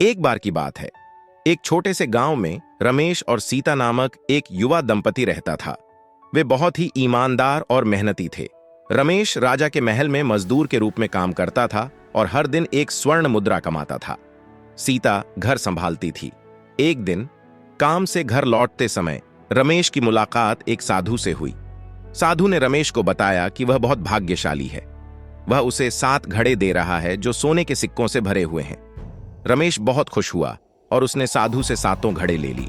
एक बार की बात है, एक छोटे से गांव में रमेश और सीता नामक एक युवा दंपति रहता था। वे बहुत ही ईमानदार और मेहनती थे। रमेश राजा के महल में मजदूर के रूप में काम करता था और हर दिन एक स्वर्ण मुद्रा कमाता था। सीता घर संभालती थी। एक दिन काम से घर लौटते समय रमेश की मुलाकात एक साधु से हुई। साधु ने रमेश को बताया कि वह बहुत भाग्यशाली है। वह उसे 7 घड़े दे रहा है जो सोने के सिक्कों से भरे हुए हैं। रमेश बहुत खुश हुआ और उसने साधु से 7 घड़े ले ली।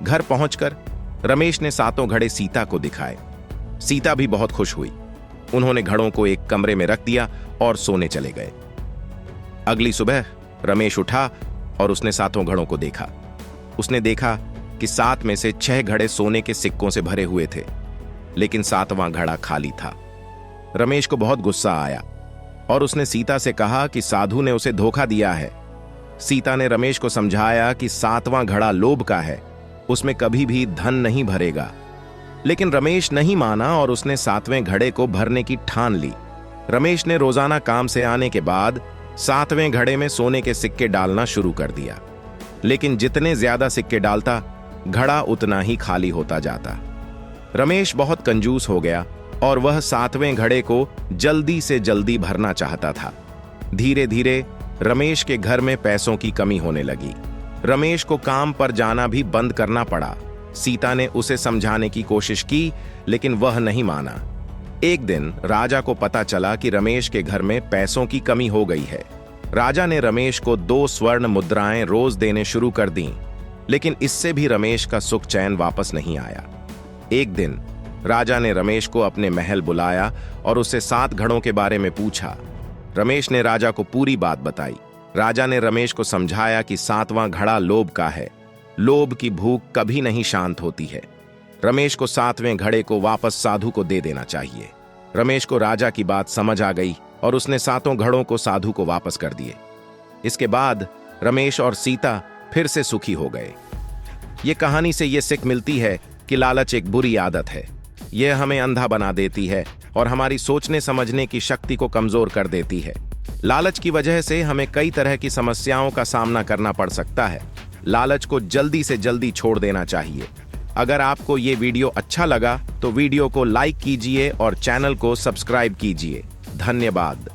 घर पहुंचकर रमेश ने 7 घड़े सीता को दिखाए। सीता भी बहुत खुश हुई। उन्होंने घड़ों को एक कमरे में रख दिया और सोने चले गए। अगली सुबह रमेश उठा और उसने 7 घड़ों को देखा। उसने देखा कि 7 में से 6 घड़े सोने के सिक्कों से भरे हुए थे, लेकिन 7वां घड़ा खाली था। रमेश को बहुत गुस्सा आया और उसने सीता से कहा कि साधु ने उसे धोखा दिया है। सीता ने रमेश को समझाया कि 7वां घड़ा लोभ का है, उसमें कभी भी धन नहीं भरेगा। लेकिन रमेश नहीं माना और उसने 7वें घड़े को भरने की ठान ली। रमेश ने रोजाना काम से आने के बाद 7वें घड़े में सोने के सिक्के डालना शुरू कर दिया, लेकिन जितने ज्यादा सिक्के डालता घड़ा उतना ही खाली होता जाता। रमेश बहुत कंजूस हो गया और वह 7वें घड़े को जल्दी से जल्दी भरना चाहता था। धीरे धीरे रमेश के घर में पैसों की कमी होने लगी। रमेश को काम पर जाना भी बंद करना पड़ा। सीता ने उसे समझाने की कोशिश की, लेकिन वह नहीं माना। एक दिन राजा को पता चला कि रमेश के घर में पैसों की कमी हो गई है। राजा ने रमेश को 2 स्वर्ण मुद्राएं रोज देने शुरू कर दी, लेकिन इससे भी रमेश का सुख चैन वापस नहीं आया। एक दिन राजा ने रमेश को अपने महल बुलाया और उससे 7 घड़ों के बारे में पूछा। रमेश ने राजा को पूरी बात बताई। राजा ने रमेश को समझाया कि 7वां घड़ा लोभ का है। लोभ की भूख कभी नहीं शांत होती है। रमेश को 7वें घड़े को वापस साधु को दे देना चाहिए। रमेश को राजा की बात समझ आ गई और उसने 7 घड़ों को साधु को वापस कर दिए। इसके बाद रमेश और सीता फिर से सुखी हो गए। ये कहानी से ये सीख मिलती है कि लालच एक बुरी आदत है। यह हमें अंधा बना देती है और हमारी सोचने समझने की शक्ति को कमजोर कर देती है। लालच की वजह से हमें कई तरह की समस्याओं का सामना करना पड़ सकता है। लालच को जल्दी से जल्दी छोड़ देना चाहिए। अगर आपको ये वीडियो अच्छा लगा तो वीडियो को लाइक कीजिए और चैनल को सब्सक्राइब कीजिए। धन्यवाद।